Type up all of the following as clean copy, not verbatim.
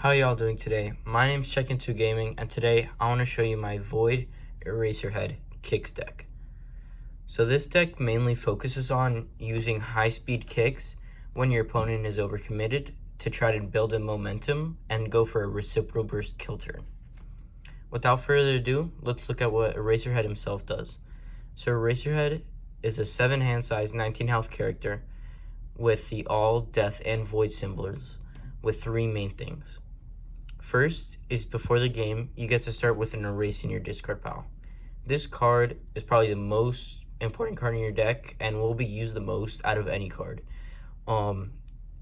How y'all doing today? My name's Check2 Gaming, and today I want to show you my Void Eraserhead Kicks deck. So this deck mainly focuses on using high-speed kicks when your opponent is overcommitted to try to build a momentum and go for a reciprocal burst kill turn. Without further ado, let's look at what Eraserhead himself does. So Eraserhead is a 7 hand size, 19 health character with the all, death, and void symbols with 3 main things. First is before the game, you get to start with an erase in your discard pile. This card is probably the most important card in your deck and will be used the most out of any card.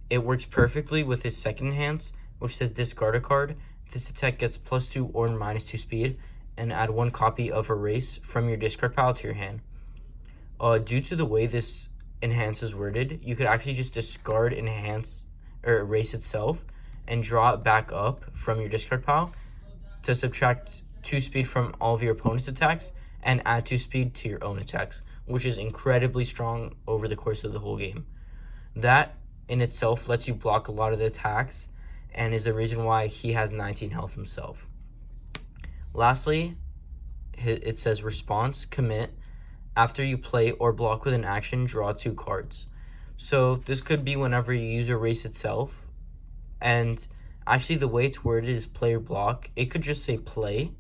It works perfectly with his second enhance, which says discard a card. This attack gets +2 or -2 speed, and add 1 copy of erase from your discard pile to your hand. Due to the way this enhance is worded, you could actually just discard enhance or erase itself and draw it back up from your discard pile to subtract 2 speed from all of your opponent's attacks and add 2 speed to your own attacks, which is incredibly strong over the course of the whole game. That in itself lets you block a lot of the attacks and is the reason why he has 19 health himself. Lastly, it says response, commit. After you play or block with an action, draw 2 cards. So this could be whenever you use erase itself. And actually the way it's worded is play or block. It could just say play,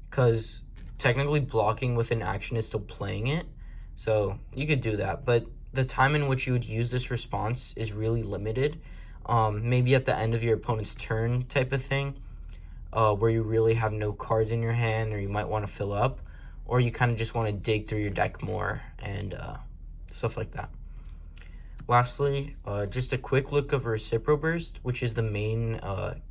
because technically blocking with an action is still playing it. So you could do that, but the time in which you would use this response is really limited. Maybe at the end of your opponent's turn type of thing, where you really have no cards in your hand, or you might want to fill up, or you kind of just want to dig through your deck more and stuff like that. Lastly, just a quick look of Reciprocal Burst, which is the main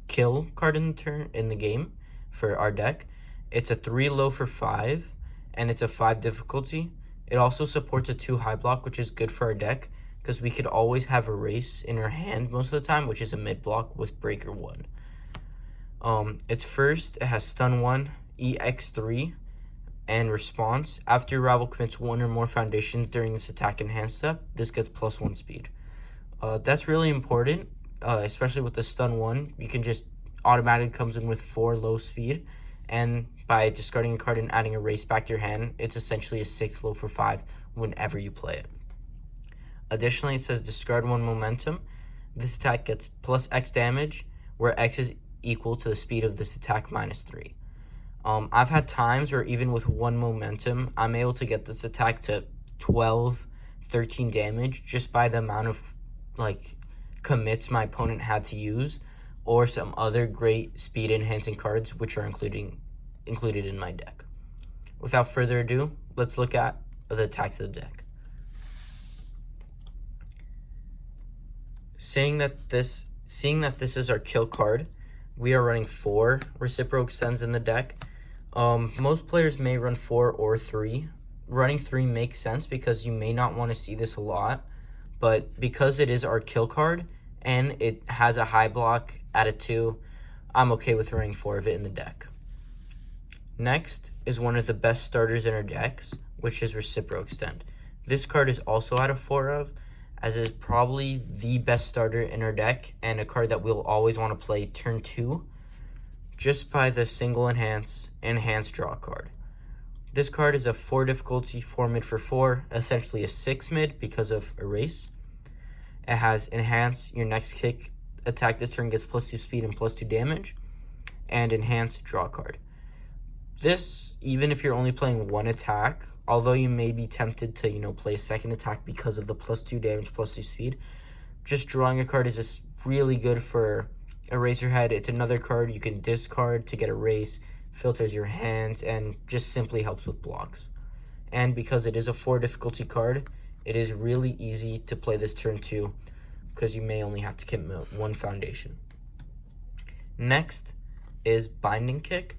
kill card in the game for our deck. It's a 3 low for 5, and it's a 5 difficulty. It also supports a 2 high block, which is good for our deck, because we could always have erase in our hand most of the time, which is a mid block with breaker 1. It's first, it has stun 1, EX3, and response. After your rival commits 1 or more foundations during this attack enhance step, this gets +1 speed. That's really important, especially with the stun 1. You can just automatically comes in with 4 low speed, and by discarding a card and adding erase back to your hand, it's essentially a 6 low for 5 whenever you play it. Additionally, it says discard 1 momentum. This attack gets +X damage, where X is equal to the speed of this attack -3. I've had times where even with 1 momentum, I'm able to get this attack to 12, 13 damage just by the amount of commits my opponent had to use, or some other great speed enhancing cards which are included in my deck. Without further ado, let's look at the attacks of the deck. Seeing that this is our kill card, we are running 4 Reciprocal Extends in the deck. Most players may run 4 or 3. Running 3 makes sense because you may not want to see this a lot, but because it is our kill card and it has a high block at a 2, I'm okay with running 4 of it in the deck. Next is one of the best starters in our decks, which is Reciprocal Extend. This card is also out of 4 of, as it is probably the best starter in our deck and a card that we'll always want to play turn 2. Just by the single enhance draw card. This card is a 4 difficulty, 4 mid for 4, essentially a 6 mid because of erase. It has enhance, your next kick attack this turn gets +2 speed and +2 damage, and enhance draw card. This, even if you're only playing 1 attack, although you may be tempted to play a second attack because of the +2 damage, +2 speed, just drawing a card is just really good for Eraserhead. It's another card you can discard to get erase, filters your hands, and just simply helps with blocks. And because it is a 4 difficulty card, it is really easy to play this turn 2 because you may only have to commit 1 foundation. Next is Binding Kick.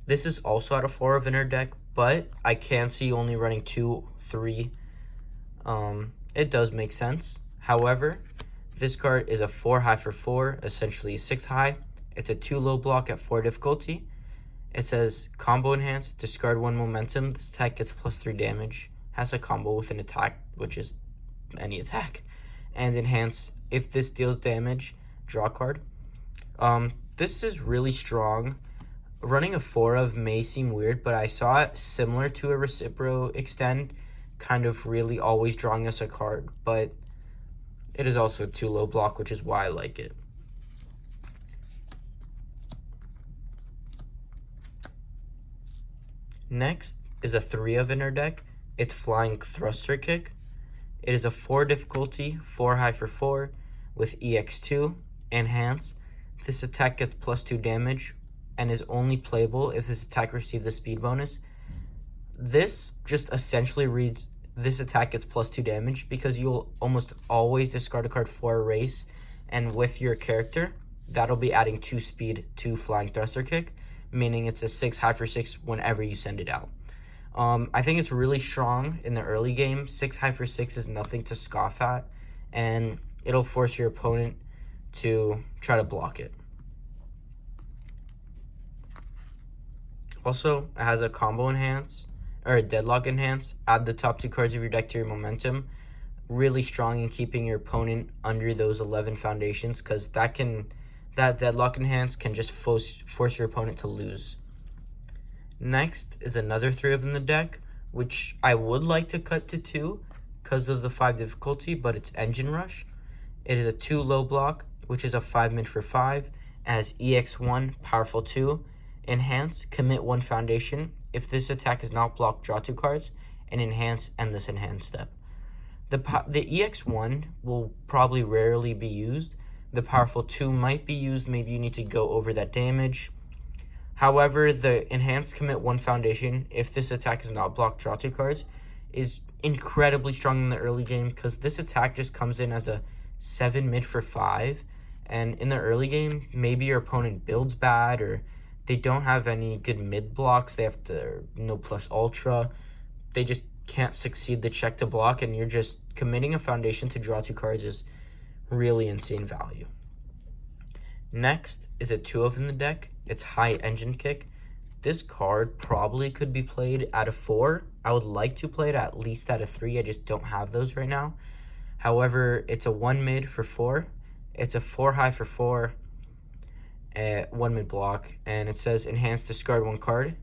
This is also out of 4 of in our deck, but I can see only running 2, 3. It does make sense. However, this card is a 4 high for 4, essentially a 6 high. It's a 2 low block at 4 difficulty. It says combo enhance, discard 1 momentum. This attack gets +3 damage. Has a combo with an attack, which is any attack. And enhance, if this deals damage, draw a card. This is really strong. Running a 4 of may seem weird, but I saw it similar to a Recipro Extend, kind of really always drawing us a card, but it is also too low block, which is why I like it. Next is a 3 of in our deck. It's Flying Thruster Kick. It is a 4 difficulty, 4 high for 4 with EX2, Enhance. This attack gets +2 damage and is only playable if this attack receives a speed bonus. This just essentially reads this attack gets +2 damage because you'll almost always discard a card for a race, and with your character, that'll be adding 2 speed to Flying Thruster Kick, meaning it's a 6 high for 6 whenever you send it out. I think it's really strong in the early game. 6 high for 6 is nothing to scoff at, and it'll force your opponent to try to block it. Also, it has a combo enhance, or a deadlock enhance. Add the top 2 cards of your deck to your momentum. Really strong in keeping your opponent under those 11 foundations, because that deadlock enhance can just force your opponent to lose. Next is another 3 of in the deck, which I would like to cut to 2 because of the 5 difficulty, but it's Engine Rush. It is a 2 low block, which is a 5 mid for 5, as EX1, powerful 2, Enhance, commit 1 foundation. If this attack is not blocked, draw 2 cards, and Enhance, end this Enhance step. The EX1 will probably rarely be used. The powerful 2 might be used, maybe you need to go over that damage. However, the Enhanced commit 1 foundation, if this attack is not blocked, draw 2 cards, is incredibly strong in the early game because this attack just comes in as a 7 mid for 5. And in the early game, maybe your opponent builds bad or they don't have any good mid blocks. They have to no plus ultra. They just can't succeed the check to block, and you're just committing a foundation to draw 2 cards is really insane value. Next is a 2 of in the deck. It's High Engine Kick. This card probably could be played at a 4. I would like to play it at least at a 3. I just don't have those right now. However, it's a 1 mid for 4. It's a 4 high for 4. 1 mid block, and it says Enhance, discard 1 card.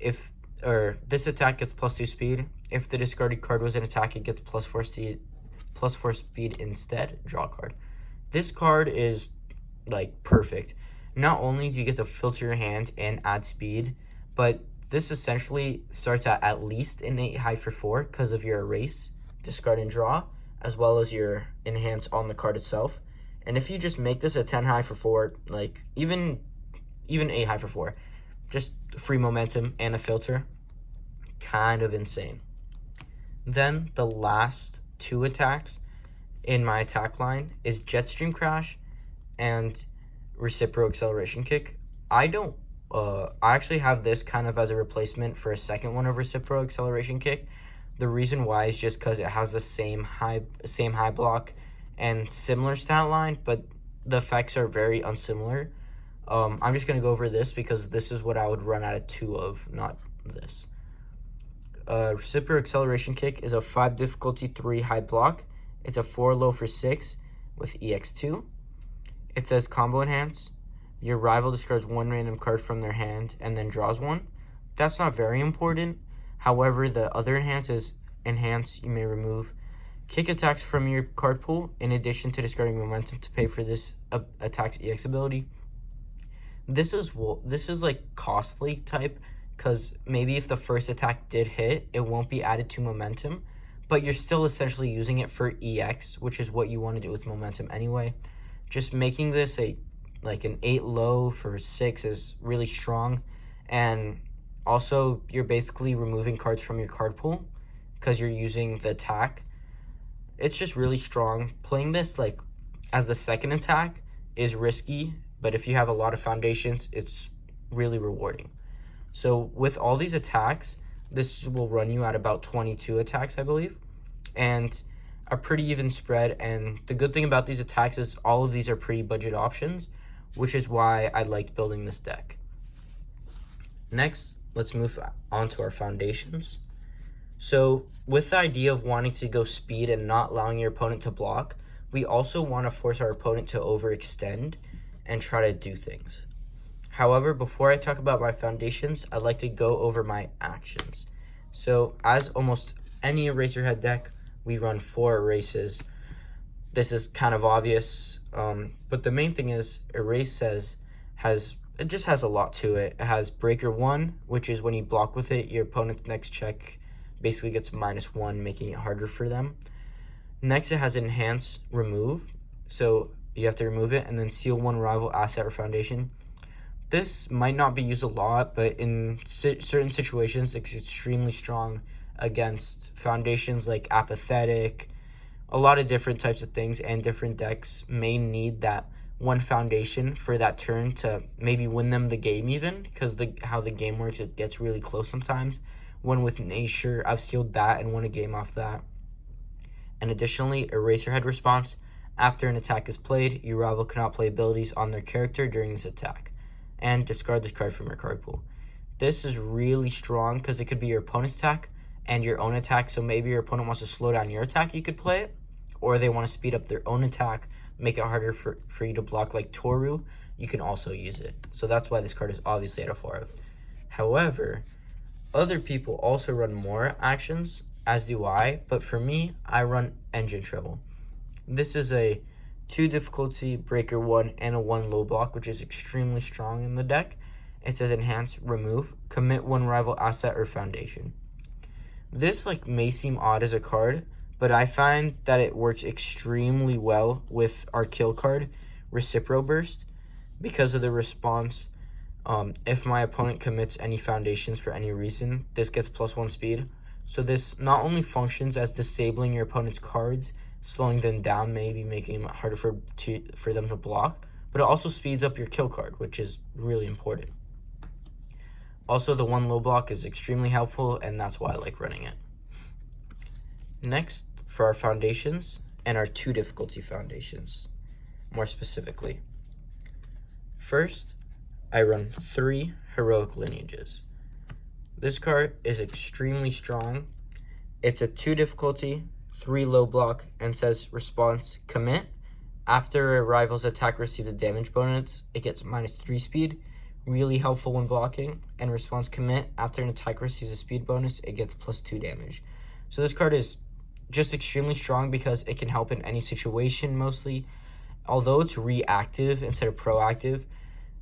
This attack gets +2 speed. If the discarded card was an attack, it gets +4 speed instead. Draw a card. This card is like perfect. Not only do you get to filter your hand and add speed, but this essentially starts at least an 8 high for 4 because of your erase, discard and draw, as well as your enhance on the card itself. And if you just make this a 10 high for 4, like even 8 high for 4, just free momentum and a filter, kind of insane. Then the last 2 attacks in my attack line is Jetstream Crash and Recipro Acceleration Kick. I actually have this kind of as a replacement for a second one of Recipro Acceleration Kick. The reason why is just because it has the same high block and similar stat line, but the effects are very unsimilar. I'm just going to go over this because this is what I would run out of 2 of, not this. Recipro Acceleration Kick is a 5 difficulty, 3 high block. It's a 4 low for 6 with EX2. It says Combo Enhance. Your rival discards 1 random card from their hand and then draws 1. That's not very important. However, the other enhance is Enhance. You may remove kick attacks from your card pool in addition to discarding momentum to pay for this attack's EX ability. This is like costly type because maybe if the first attack did hit, it won't be added to momentum, but you're still essentially using it for EX, which is what you want to do with momentum anyway. Just making this an 8 low for 6 is really strong, and also you're basically removing cards from your card pool because you're using the attack. It's just really strong. Playing this as the second attack is risky, but if you have a lot of foundations, it's really rewarding. So with all these attacks, this will run you at about 22 attacks, I believe, and a pretty even spread. And the good thing about these attacks is all of these are pretty budget options, which is why I liked building this deck. Next, let's move on to our foundations. So with the idea of wanting to go speed and not allowing your opponent to block, we also want to force our opponent to overextend. and try to do things. However, before I talk about my foundations, I'd like to go over my actions. So, as almost any Eraserhead deck, we run 4 erases. This is kind of obvious, but the main thing is Erase it just has a lot to it. It has Breaker 1, which is when you block with it, your opponent's next check basically gets -1, making it harder for them. Next, it has Enhance Remove, so you have to remove it, and then Seal 1 rival asset or foundation. This might not be used a lot, but in certain situations, it's extremely strong against foundations like Apathetic. A lot of different types of things, and different decks may need that one foundation for that turn to maybe win them the game even, because how the game works, it gets really close sometimes. One with Nature, I've sealed that and won a game off that. And additionally, Eraserhead response. After an attack is played, your rival cannot play abilities on their character during this attack. And discard this card from your card pool. This is really strong because it could be your opponent's attack and your own attack. So maybe your opponent wants to slow down your attack, you could play it. Or they want to speed up their own attack, make it harder for you to block like Toru, you can also use it. So that's why this card is obviously at a 4. However, other people also run more actions, as do I, but for me, I run Engine Trouble. This is a 2 difficulty, Breaker 1, and a 1 low block, which is extremely strong in the deck. It says Enhance, Remove, commit 1 rival asset or foundation. This may seem odd as a card, but I find that it works extremely well with our kill card, Recipro Burst, because of the response. If my opponent commits any foundations for any reason, this gets +1 speed. So this not only functions as disabling your opponent's cards, slowing them down, maybe making it harder for them to block, but it also speeds up your kill card, which is really important. Also, the 1 low block is extremely helpful, and that's why I like running it. Next, for our foundations, and our 2 difficulty foundations, more specifically. First, I run 3 Heroic Lineages. This card is extremely strong. It's a 2 difficulty, 3 low block, and says response, commit. After a rival's attack receives a damage bonus, it gets -3 speed. Really helpful when blocking. And response, commit. After an attack receives a speed bonus, it gets +2 damage. So this card is just extremely strong because it can help in any situation mostly. Although it's reactive instead of proactive,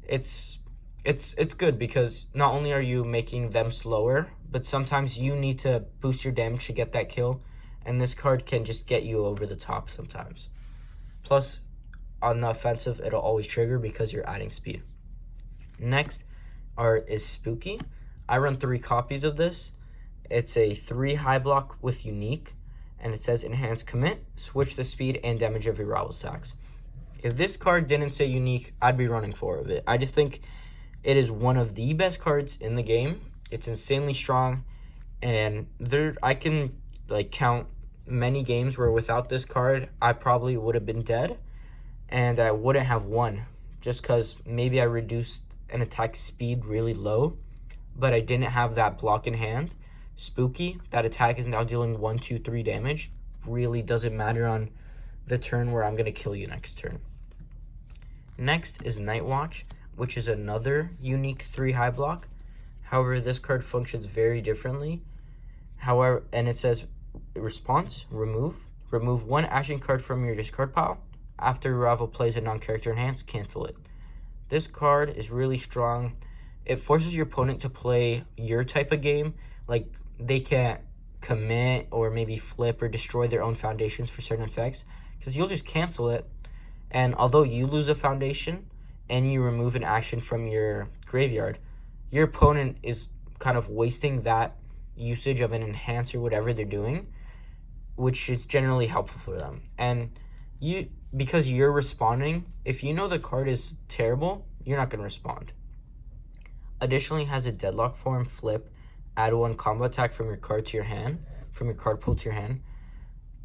it's good because not only are you making them slower, but sometimes you need to boost your damage to get that kill, and this card can just get you over the top sometimes. Plus, on the offensive, it'll always trigger because you're adding speed. Next is Spooky. I run 3 copies of this. It's a 3 high block with Unique, and it says Enhance, Commit, switch the speed and damage of your rival's attacks. If this card didn't say Unique, I'd be running 4 of it. I just think it is one of the best cards in the game. It's insanely strong, and I can count many games where without this card, I probably would have been dead, and I wouldn't have won, just because maybe I reduced an attack speed really low, but I didn't have that block in hand. Spooky, that attack is now dealing 1, 2, 3 damage. Really doesn't matter on the turn where I'm going to kill you next turn. Next is Night Watch, which is another Unique 3 high block. However, this card functions very differently. And it says response, remove 1 action card from your discard pile. After your rival plays a non-character enhance, cancel it. This card is really strong. It forces your opponent to play your type of game. They can't commit or maybe flip or destroy their own foundations for certain effects, because you'll just cancel it. And although you lose a foundation and you remove an action from your graveyard, your opponent is kind of wasting that usage of an enhance or whatever they're doing, which is generally helpful for them. And because you're responding, if you know the card is terrible, you're not going to respond. Additionally, it has a Deadlock form, flip, add 1 combo attack from your card pool to your hand.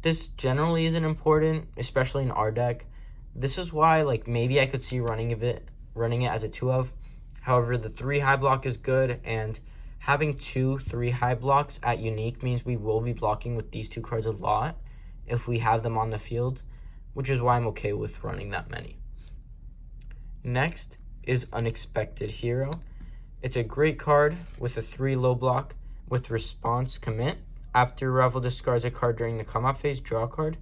This generally isn't important, especially in our deck. This is why maybe I could see running it as a 2 of. However, the 3 high block is good, and having 2 3 high blocks at Unique means we will be blocking with these 2 cards a lot if we have them on the field, which is why I'm okay with running that many. Next is Unexpected Hero. It's a great card with a 3 low block with response commit. After your rival discards a card during the come-up phase, draw a card.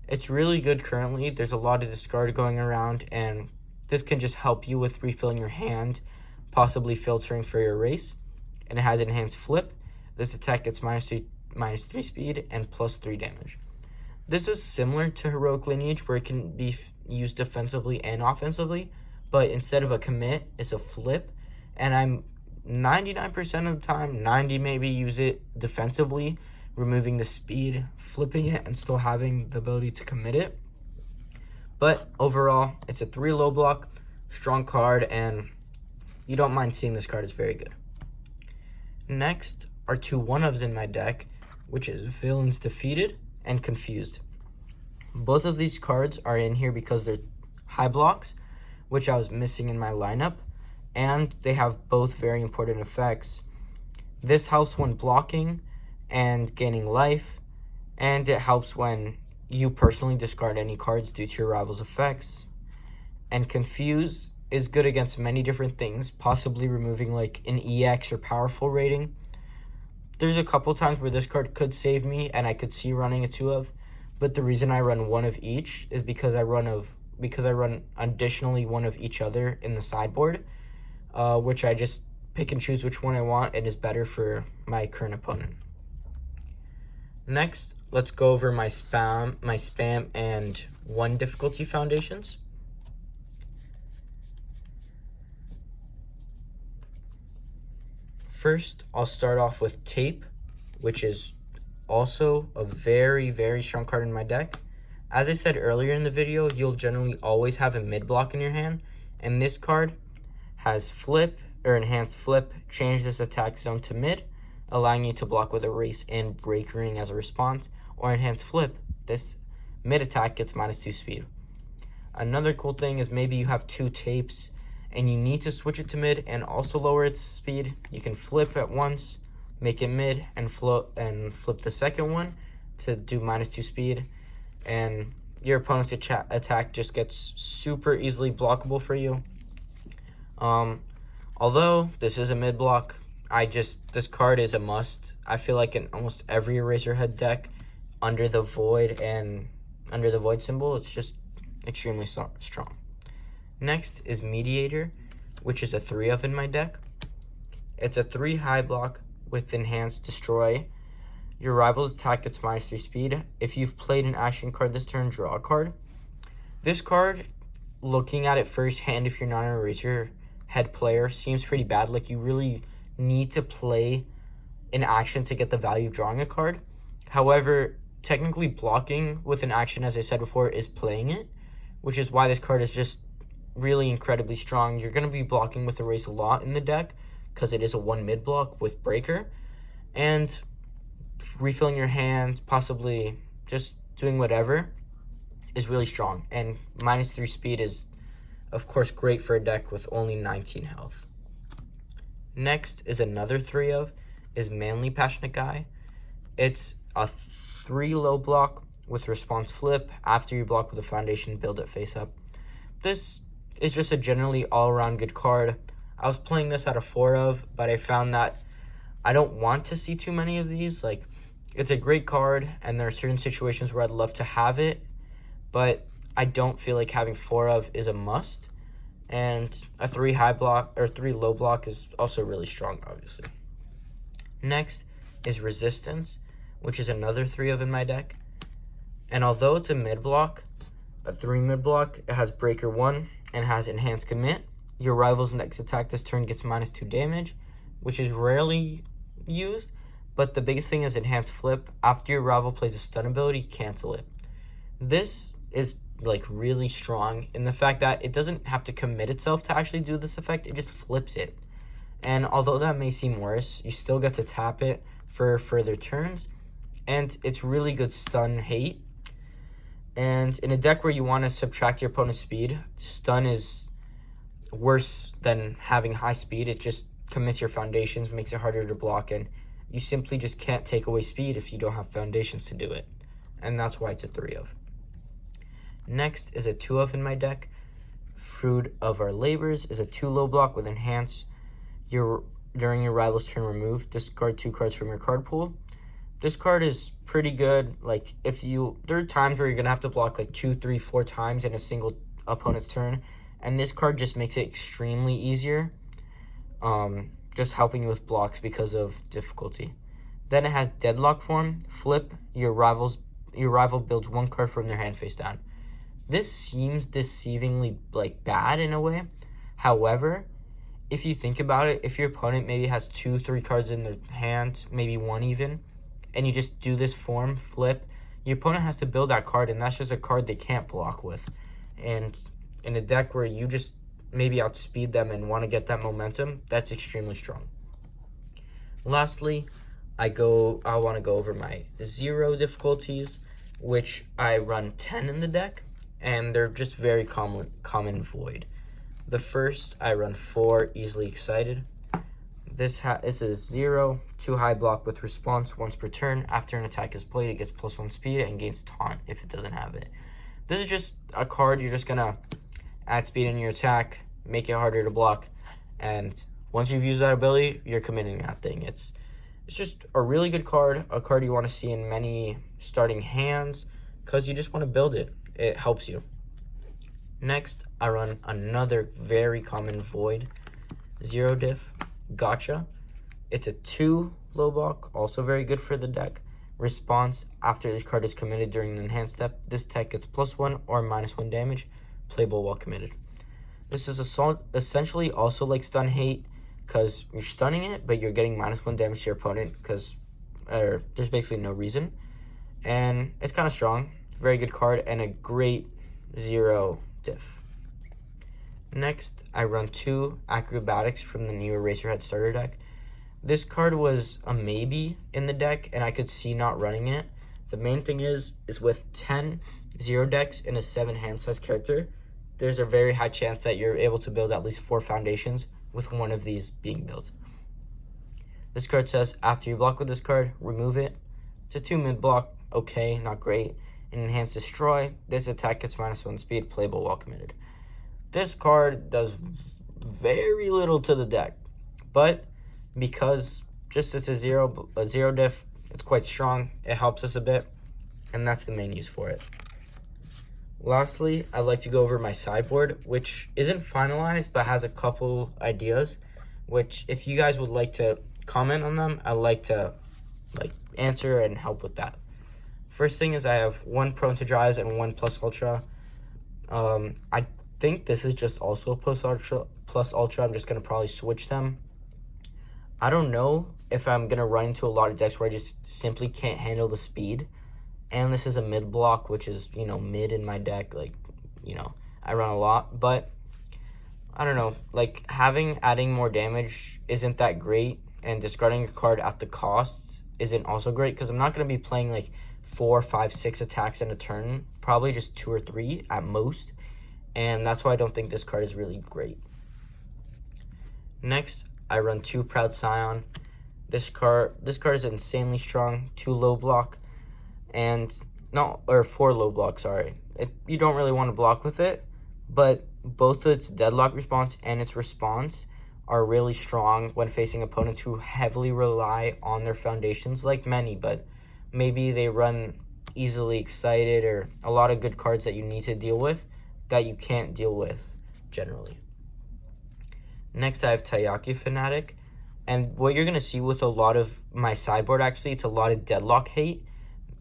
It's really good currently. There's a lot of discard going around, and this can just help you with refilling your hand, possibly filtering for your race. And it has enhanced flip. This attack gets -3 speed and +3 damage. This is similar to Heroic Lineage, where it can be used defensively and offensively, but instead of a commit, it's a flip. And I'm 99% of the time, 90 maybe, use it defensively, removing the speed, flipping it, and still having the ability to commit it. But overall, it's a 3 low block, strong card, and you don't mind seeing this card. It's very good. Next are 2 1-ofs in my deck, which is Villains Defeated and Confused. Both of these cards are in here because they're high blocks, which I was missing in my lineup, and they have both very important effects. This helps when blocking and gaining life, and it helps when you personally discard any cards due to your rival's effects. And Confuse is good against many different things, possibly removing like an EX or powerful rating. There's a couple times where this card could save me and I could see running a 2-of, but the reason I run 1 of each is because I run additionally 1 of each other in the sideboard, which I just pick and choose which one I want and is better for my current opponent. Next, let's go over my spam and 1 difficulty foundations. First, I'll start off with Tape, which is also a very, very strong card in my deck. As I said earlier in the video, you'll generally always have a mid block in your hand, and this card has Flip or Enhanced Flip, change this attack zone to mid, allowing you to block with Erase and Break Ring as a response, or Enhanced Flip, this mid attack gets -2 speed. Another cool thing is maybe you have 2 tapes and you need to switch it to mid and also lower its speed. You can flip at once, make it mid, and flip the second one to do -2 speed, and your opponent's attack just gets super easily blockable for you. Although this is a mid block, this card is a must. I feel like in almost every Eraserhead deck, under the void symbol, it's just extremely strong. Next is Mediator, which is a 3-of in my deck. It's a 3 high block with Enhanced Destroy. Your rival's attack gets -3 speed. If you've played an action card this turn, draw a card. This card, looking at it firsthand, if you're not an Eraserhead player, seems pretty bad. Like, you really need to play an action to get the value of drawing a card. However, technically blocking with an action, as I said before, is playing it, which is why this card is just really incredibly strong. You're going to be blocking with Erase a lot in the deck because it is a 1 mid block with Breaker, and refilling your hand, possibly just doing whatever, is really strong. And -3 speed is, of course, great for a deck with only 19 health. Next is another 3-of, is Manly Passionate Guy. It's a 3 low block with response flip. After you block with a foundation, build it face up. This is just a generally all-around good card. I was playing this at a 4-of, but I found that I don't want to see too many of these. Like, it's a great card, and there are certain situations where I'd love to have it, but I don't feel like having 4-of is a must. And a 3 high block or 3 low block is also really strong, obviously. Next is Resistance, which is another 3-of in my deck. And although it's a mid block, a 3 mid block, it has Breaker 1 and has Enhanced Commit. Your rival's next attack this turn gets -2 damage, which is rarely used, but the biggest thing is Enhanced Flip. After your rival plays a stun ability, cancel it. This is like really strong in the fact that it doesn't have to commit itself to actually do this effect, it just flips it. And although that may seem worse, you still get to tap it for further turns, and it's really good stun hate. And in a deck where you want to subtract your opponent's speed, stun is worse than having high speed. It just commits your foundations, makes it harder to block, and you simply just can't take away speed if you don't have foundations to do it. And that's why it's a 3-of. Next is a 2-of in my deck. Fruit of Our Labors is a 2 low block with Enhance. During your rival's turn, remove. Discard 2 cards from your card pool. This card is pretty good. Like, there are times where you're going to have to block like 2, 3, 4 times in a single opponent's turn. And this card just makes it extremely easier. Just helping you with blocks because of difficulty. Then it has Deadlock form. Flip, your rival builds 1 card from their hand face down. This seems deceivingly like bad in a way. However, if you think about it, if your opponent maybe has 2, 3 cards in their hand, maybe 1 even, and you just do this form, flip, your opponent has to build that card, and that's just a card they can't block with. And in a deck where you just maybe outspeed them and want to get that momentum, that's extremely strong. Lastly, I want to go over my 0 difficulties, which I run 10 in the deck, and they're just very common void. The first, I run 4 Easily Excited. This is 0, 2 high block with response once per turn. After an attack is played, it gets +1 speed and gains taunt if it doesn't have it. This is just a card you're just gonna add speed in your attack, make it harder to block, and once you've used that ability, you're committing that thing. It's just a really good card, a card you want to see in many starting hands because you just want to build it. It helps you. Next, I run another very common void, 0 diff, Gotcha. It's a 2 low block, also very good for the deck. Response, after this card is committed during an enhanced step, this tech gets +1 or -1 damage, playable while committed. This is essentially also like Stun Hate, because you're stunning it, but you're getting -1 damage to your opponent because there's basically no reason. And it's kind of strong, very good card, and a great 0 diff. Next, I run 2 Acrobatics from the new Eraserhead starter deck. This card was a maybe in the deck, and I could see not running it. The main thing is with 10 0 decks in a 7 hand size character, there's a very high chance that you're able to build at least 4 foundations with one of these being built. This card says, after you block with this card, remove it. It's a 2 mid block, okay, not great. And Enhance Destroy, this attack gets -1 speed, playable while committed. This card does very little to the deck, but because just it's a 0 diff, it's quite strong, it helps us a bit, and that's the main use for it. Lastly, I'd like to go over my sideboard, which isn't finalized but has a couple ideas, which if you guys would like to comment on them, I'd like to answer and help with that. First thing is I have 1 Prone to Dries and 1 Plus Ultra. I think this is just also a Plus Ultra. I'm just going to probably switch them. I don't know if I'm going to run into a lot of decks where I just simply can't handle the speed. And this is a mid block, which is, mid in my deck. I run a lot. But, I don't know. Adding more damage isn't that great. And discarding a card at the cost isn't also great. Because I'm not going to be playing, 4, 5, 6 attacks in a turn. Probably just 2 or 3 at most. And that's why I don't think this card is really great. Next, I run 2 Proud Scion. This card is insanely strong. 2 low block. And 4 low block, sorry. You don't really want to block with it, but both its deadlock response and its response are really strong when facing opponents who heavily rely on their foundations, like many, but maybe they run Easily Excited or a lot of good cards that you need to deal with that you can't deal with generally. Next, I have Taiyaki Fanatic, and what you're going to see with a lot of my sideboard, actually, it's a lot of deadlock hate.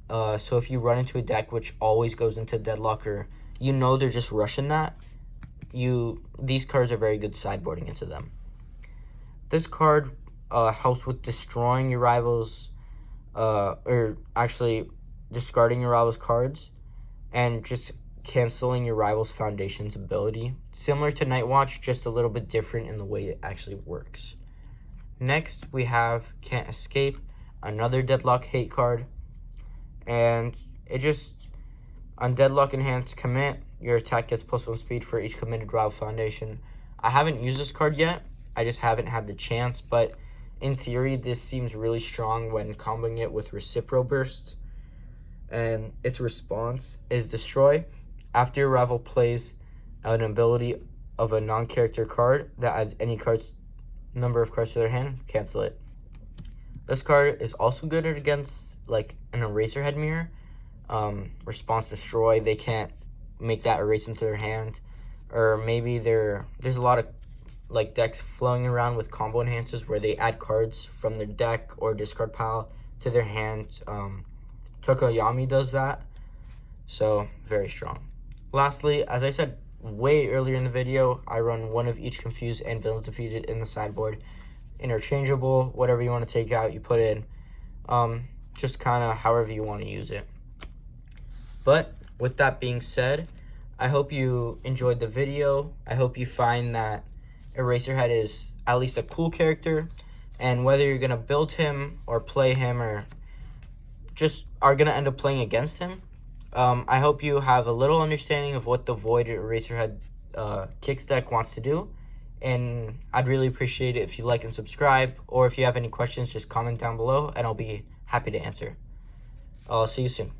So if you run into a deck which always goes into deadlock, or they're just rushing that, these cards are very good sideboarding into them. This card helps with destroying your rivals, or actually discarding your rival's cards, and just canceling your rival's foundation's ability. Similar to Night Watch, just a little bit different in the way it actually works. Next, we have Can't Escape, another deadlock hate card. And it just, on Deadlock Enhance Commit, your attack gets +1 speed for each committed rival foundation. I haven't used this card yet. I just haven't had the chance, but in theory, this seems really strong when comboing it with Recipro Burst. And its response is Destroy. After your rival plays an ability of a non-character card that adds any number of cards to their hand, cancel it. This card is also good against like an Eraserhead mirror. Response destroy, they can't make that erase into their hand. Or maybe there's a lot of like decks flowing around with combo enhancers where they add cards from their deck or discard pile to their hand. Tokoyami does that, so very strong. Lastly, as I said way earlier in the video, I run one of each Confused and Villains Defeated in the sideboard. Interchangeable, whatever you want to take out, you put in. Just kind of however you want to use it. But with that being said, I hope you enjoyed the video. I hope you find that Eraserhead is at least a cool character, and whether you're going to build him or play him or just are going to end up playing against him, I hope you have a little understanding of what the Void Eraserhead Kicks deck wants to do, and I'd really appreciate it if you like and subscribe, or if you have any questions, just comment down below, and I'll be happy to answer. I'll see you soon.